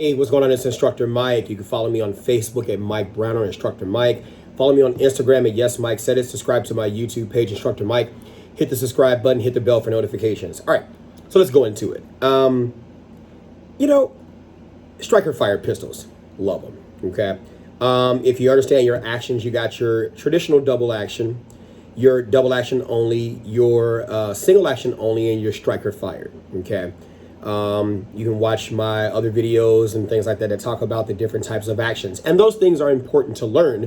Hey, what's going on? It's Instructor Mike. You can follow me on Facebook at Mike Brown or Instructor Mike. Follow me on Instagram at Yes Mike Said It. Subscribe to my YouTube page, Instructor Mike. Hit the subscribe button, hit the bell for notifications. All right, so let's go into it. Striker fired pistols, love them. Okay. If you understand your actions, you got your traditional double action, your double action only, your single action only, and your striker fired. Okay. You can watch my other videos and things like that talk about the different types of actions. And those things are important to learn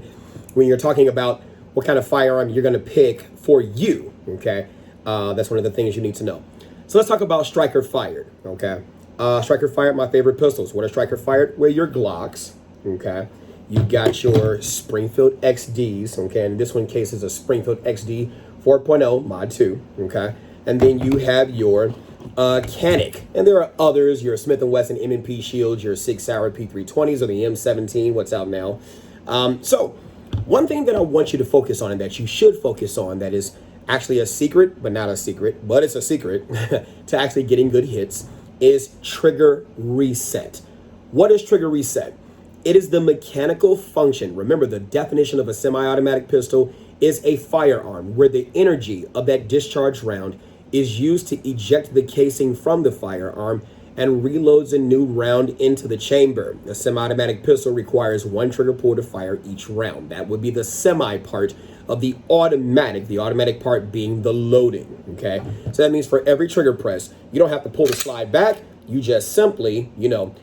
when you're talking about what kind of firearm you're going to pick for you. Okay. That's one of the things you need to know. So let's talk about striker fired. Okay. Striker fired, my favorite pistols. What are striker fired? Well, your Glocks. Okay. You got your Springfield XDs. Okay. And this one case is a Springfield XD 4.0 mod 2. Okay. And then you have your Canic, and there are others, your Smith & Wesson M&P Shields, your Sig Sauer P320s, or the M17, what's out now. So one thing that I want you to focus on, and that you should focus on, that is actually a secret, but not a secret, but it's a secret to actually getting good hits, is trigger reset. What is trigger reset? It is the mechanical function. Remember, the definition of a semi-automatic pistol is a firearm where the energy of that discharged round is used to eject the casing from the firearm and reloads a new round into the chamber. A semi-automatic pistol requires one trigger pull to fire each round. That would be the semi part of the automatic part being the loading, okay? So that means for every trigger press, you don't have to pull the slide back. You just simply, go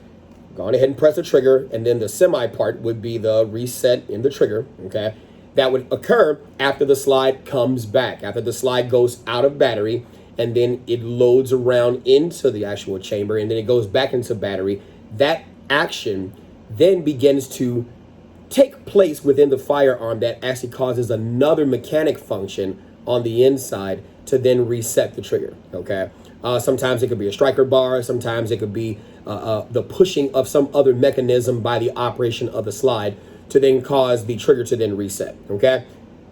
on ahead and press the trigger, and then the semi part would be the reset in the trigger, okay? That would occur after the slide comes back, after the slide goes out of battery, and then it loads around into the actual chamber, and then it goes back into battery. That action then begins to take place within the firearm that actually causes another mechanic function on the inside to then reset the trigger, okay? Sometimes it could be a striker bar. Sometimes it could be the pushing of some other mechanism by the operation of the slide to then cause the trigger to then reset, okay?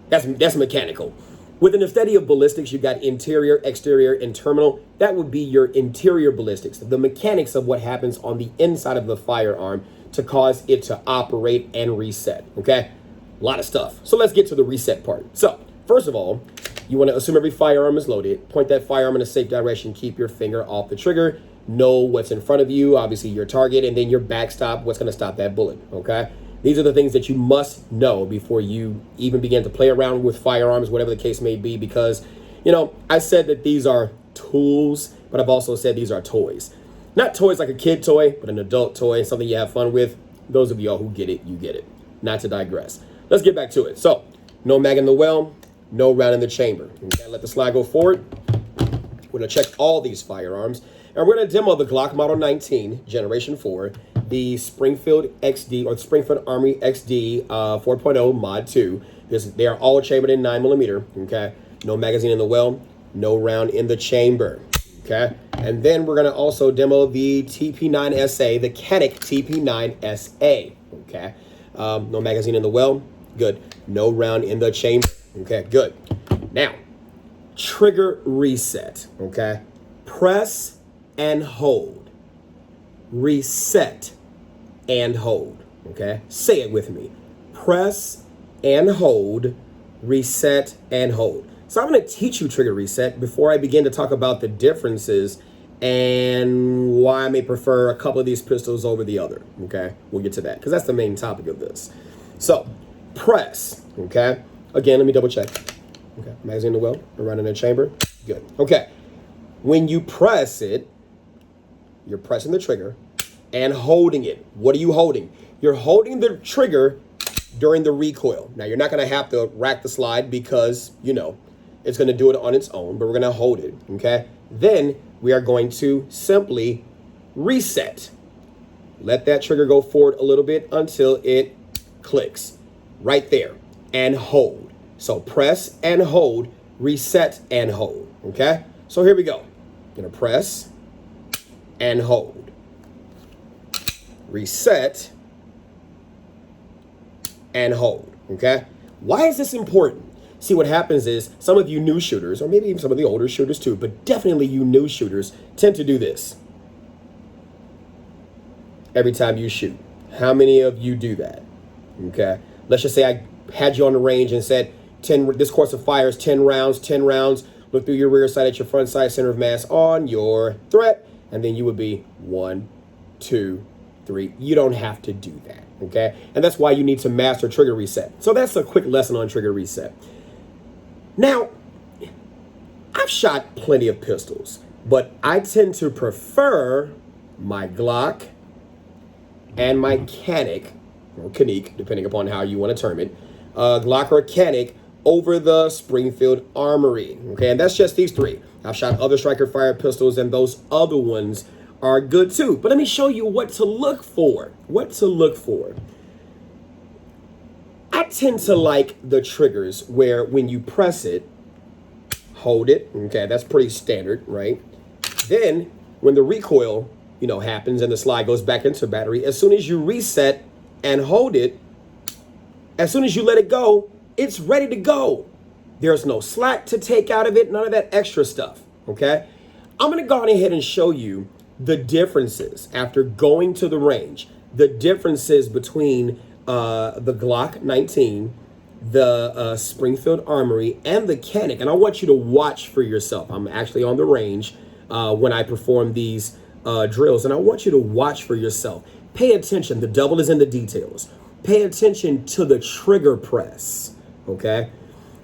That's mechanical. Within the study of ballistics, you've got interior, exterior, and terminal. That would be your interior ballistics, the mechanics of what happens on the inside of the firearm to cause it to operate and reset, okay? A lot of stuff. So let's get to the reset part. So first of all, you want to assume every firearm is loaded. Point that firearm in a safe direction. Keep your finger off the trigger. Know what's in front of you, obviously your target, and then your backstop, what's going to stop that bullet, okay? These are the things that you must know before you even begin to play around with firearms, whatever the case may be, because, I said that these are tools, but I've also said these are toys. Not toys like a kid toy, but an adult toy, something you have fun with. Those of y'all who get it, you get it. Not to digress. Let's get back to it. So, no mag in the well, no round in the chamber. Okay, let the slide go forward. We're going to check all these firearms, and we're going to demo the Glock Model 19, Generation 4, the Springfield XD, or the Springfield Armory XD 4.0 Mod 2. They are all chambered in 9mm, okay? No magazine in the well, no round in the chamber, okay? And then we're going to also demo the TP9SA, the Canic TP9SA, okay? No magazine in the well, good. No round in the chamber, okay, good. Now, trigger reset, okay? Press and hold. Reset and hold, okay? Say it with me. Press and hold, reset and hold. So I'm going to teach you trigger reset before I begin to talk about the differences and why I may prefer a couple of these pistols over the other, okay? We'll get to that because that's the main topic of this. So press, okay? Again, let me double check. Okay, magazine in the well, around in the chamber, good. Okay, when you press it, you're pressing the trigger and holding it. What are you holding? You're holding the trigger during the recoil. Now, you're not going to have to rack the slide because, it's going to do it on its own, but we're going to hold it, okay? Then we are going to simply reset. Let that trigger go forward a little bit until it clicks right there and hold. So press and hold, reset and hold, okay? So here we go. Going to press and hold. Reset and hold, okay? Why is this important? See, what happens is some of you new shooters, or maybe even some of the older shooters too, but definitely you new shooters tend to do this. every time you shoot? How many of you do that? Okay. Let's just say I had you on the range and said, this course of fire is 10 rounds, 10 rounds. Look through your rear sight at your front sight, center of mass on your threat. And then you would be 1, 2, 3. You don't have to do that. Okay. And that's why you need to master trigger reset. So that's a quick lesson on trigger reset. Now, I've shot plenty of pistols, but I tend to prefer my Glock and my Canic, or Canic, depending upon how you want to term it, Glock or Canic over the Springfield Armory. Okay, and that's just these three. I've shot other striker fire pistols, and those other ones are good too. But let me show you what to look for. What to look for. I tend to like the triggers where when you press it, hold it. Okay, that's pretty standard, right? Then when the recoil, happens and the slide goes back into battery, as soon as you reset and hold it, as soon as you let it go, it's ready to go. There's no slack to take out of it, none of that extra stuff, okay? I'm gonna go on ahead and show you the differences after going to the range, the differences between the Glock 19, the Springfield Armory, and the Canic. And I want you to watch for yourself. I'm actually on the range when I perform these drills, and I want you to watch for yourself. Pay attention. The devil is in the details. Pay attention to the trigger press, okay?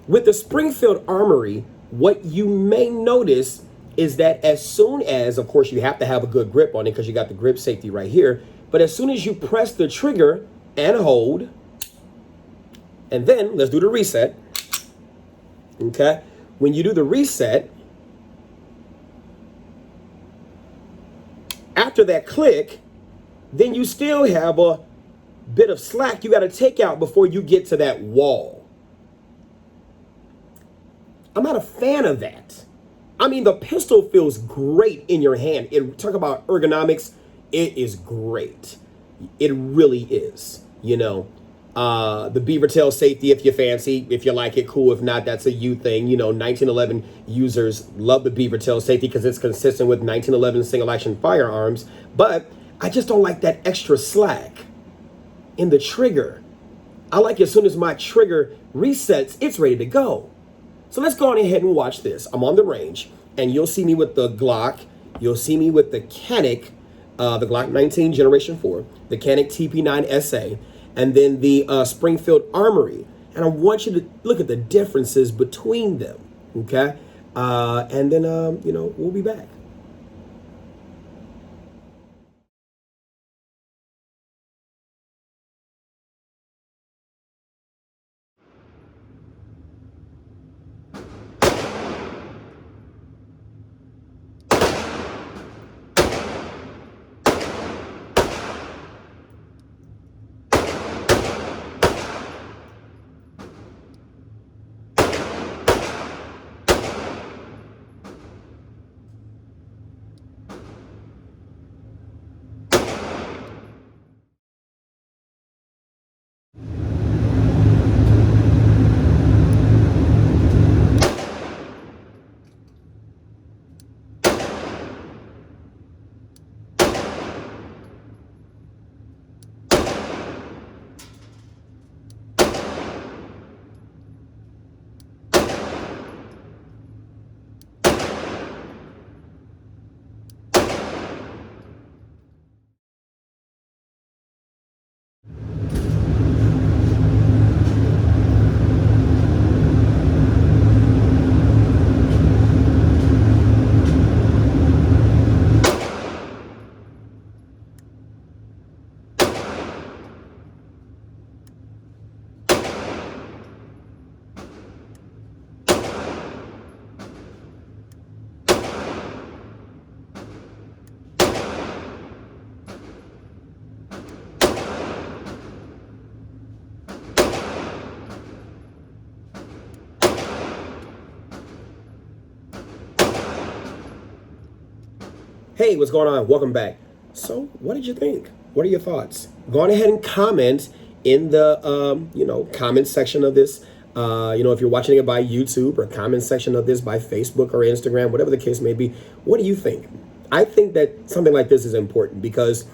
With the Springfield Armory, what you may notice is that as soon as, of course, you have to have a good grip on it because you got the grip safety right here, but as soon as you press the trigger and hold, and then let's do the reset, okay? When you do the reset, after that click, then you still have a bit of slack you got to take out before you get to that wall. I'm not a fan of that. I mean, the pistol feels great in your hand. Talk about ergonomics. It is great. It really is. The beaver tail safety, if you fancy, if you like it, cool. If not, that's a you thing. 1911 users love the beaver tail safety because it's consistent with 1911 single action firearms. But I just don't like that extra slack in the trigger. I like as soon as my trigger resets, it's ready to go. So let's go on ahead and watch this. I'm on the range, and you'll see me with the Glock. You'll see me with the Canic, the Glock 19 Generation 4, the Canic TP9 SA, and then the Springfield Armory. And I want you to look at the differences between them, okay? And then, we'll be back. Hey, what's going on? Welcome back. So, what did you think? What are your thoughts? Go on ahead and comment in the, comment section of this. If you're watching it by YouTube, or comment section of this by Facebook or Instagram, whatever the case may be. What do you think? I think that something like this is important because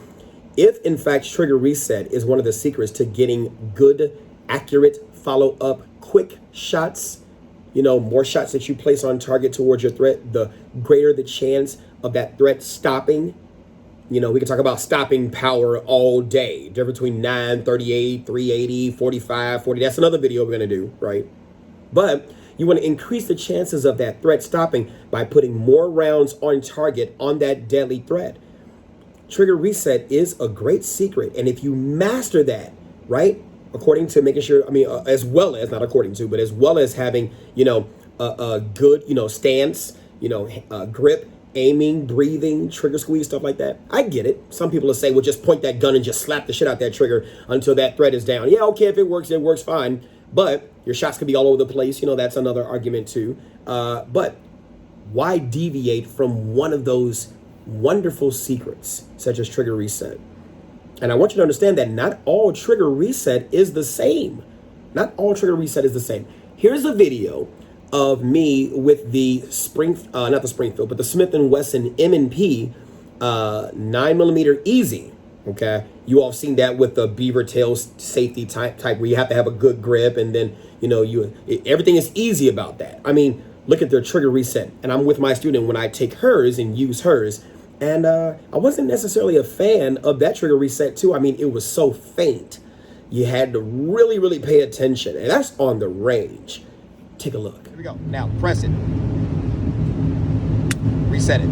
If in fact trigger reset is one of the secrets to getting good, accurate follow-up, quick shots, more shots that you place on target towards your threat, the greater the chance of that threat stopping. We can talk about stopping power all day. Difference between 9, 38, 380, 45, 40. That's another video we're going to do, right? But you want to increase the chances of that threat stopping by putting more rounds on target on that deadly threat. Trigger reset is a great secret. And if you master that, right, according to making sure, as well as, not according to, but as well as having, a good, stance, grip, aiming, breathing, trigger squeeze, stuff like that. I get it. Some people will say, well, just point that gun and just slap the shit out that trigger until that threat is down. Yeah, okay, if it works fine. But your shots could be all over the place. That's another argument too. But why deviate from one of those wonderful secrets, such as trigger reset? And I want you to understand that not all trigger reset is the same. Not all trigger reset is the same. Here's a video of me with the not the Springfield, but the Smith & Wesson M&P 9mm Easy. Okay, you all have seen that with the beaver tail safety type where you have to have a good grip, and then everything is easy about that. Look at their trigger reset, and I'm with my student when I take hers and use hers, and I wasn't necessarily a fan of that trigger reset too. It was so faint. You had to really, really pay attention, and that's on the range. Take a look. Here we go. Now press it. Reset it.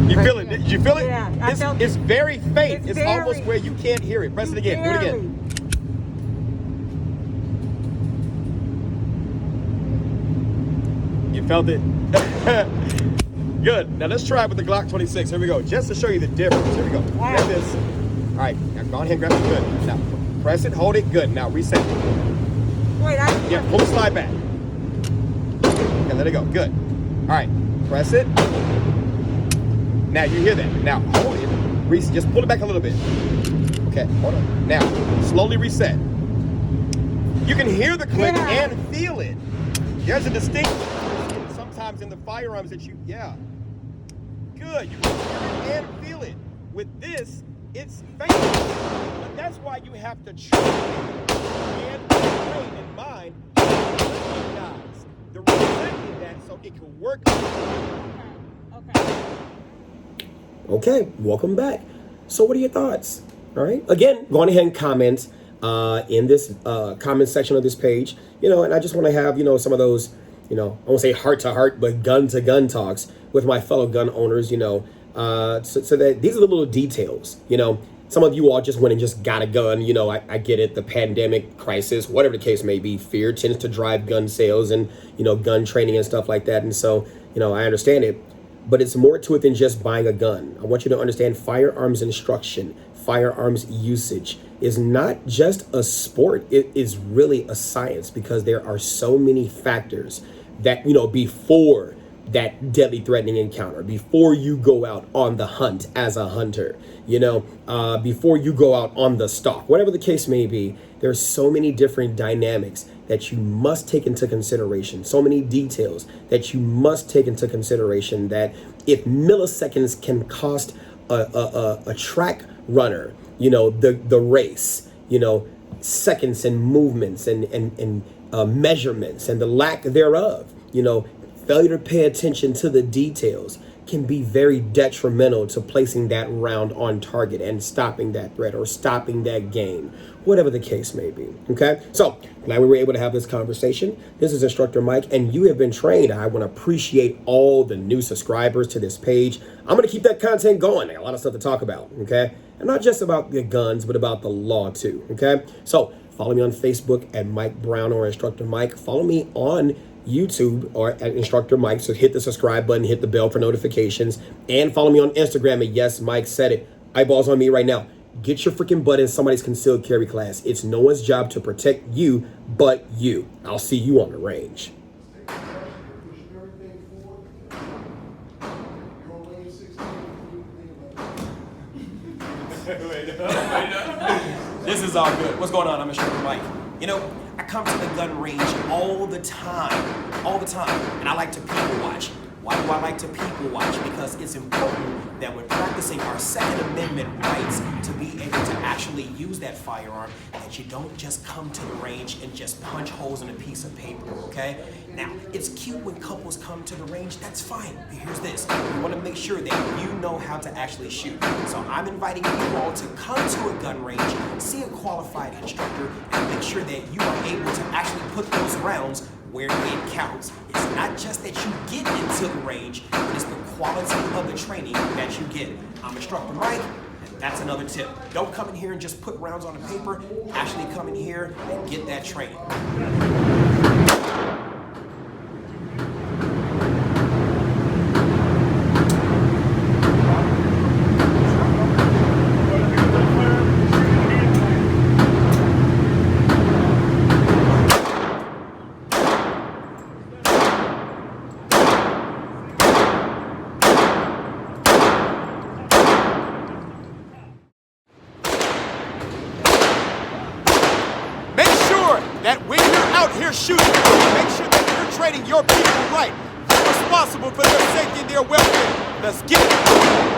You feel it? Did you feel it? Yeah, it's very faint. It's almost where you can't hear it. Press it again. Do it again. You felt it? Good. Now let's try it with the Glock 26. Here we go. Just to show you the difference. Here we go. Wow. Grab this. All right. Now go ahead and grab it. Good. Now press it. Hold it. Good. Now reset it. Wait, Yeah. Pull the slide back. Okay. Let it go. Good. All right. Press it. Now you hear that. Now hold it. Just pull it back a little bit. Okay. Hold on. Now slowly reset. You can hear the click and feel it. There's a distinct sometimes in the firearms that good. You can hear it and feel it. With this, it's faint. But that's why you have to train and train in mind to recognize the reset in that so it can work. Okay, welcome back. So what are your thoughts? All right. Again, go on ahead and comment in this comment section of this page. And I just want to have, some of those, I won't say heart to heart, but gun to gun talks with my fellow gun owners, so that these are the little details. Some of you all just went and just got a gun. I get it. The pandemic crisis, whatever the case may be, fear tends to drive gun sales and, gun training and stuff like that. And so, I understand it. But it's more to it than just buying a gun. I want you to understand firearms instruction, firearms usage is not just a sport. It is really a science because there are so many factors that, before that deadly threatening encounter, before you go out on the hunt as a hunter, before you go out on the stalk, whatever the case may be, there's so many different dynamics that you must take into consideration, so many details that you must take into consideration that if milliseconds can cost a track runner, the race, seconds and movements and measurements and the lack thereof, failure to pay attention to the details can be very detrimental to placing that round on target and stopping that threat or stopping that game, whatever the case may be. Okay, so glad we were able to have this conversation. This is Instructor Mike, and you have been trained. I want to appreciate all the new subscribers to this page. I'm going to keep that content going. I got a lot of stuff to talk about. Okay, and not just about the guns, but about the law too. Okay, so follow me on Facebook at Mike Brown or Instructor Mike. Follow me on YouTube or at Instructor Mike. So hit the subscribe button, hit the bell for notifications, and follow me on Instagram at Yes Mike Said It. Eyeballs on me right now. Get your freaking butt in somebody's concealed carry class. It's no one's job to protect you but you. I'll see you on the range. This is all good. What's going on? I'm Instructor Mike. I come to the gun range all the time, and I like to people watch. Why do I like to people watch? Because it's important that we're practicing our Second Amendment rights to be able to actually use that firearm, that you don't just come to the range and just punch holes in a piece of paper, okay? Now, it's cute when couples come to the range, that's fine. But here's this, you wanna make sure that you know how to actually shoot. So I'm inviting you all to come to a gun range, see a qualified instructor, and make sure that you are able to actually put those rounds where it counts. It's not just that you get into the range, but it's the quality of the training that you get. I'm Instructor Mike, and that's another tip. Don't come in here and just put rounds on the paper. Actually come in here and get that training. That when you're out here shooting, make sure that you're training your people right. You're responsible for their safety and their welfare. Let's get it.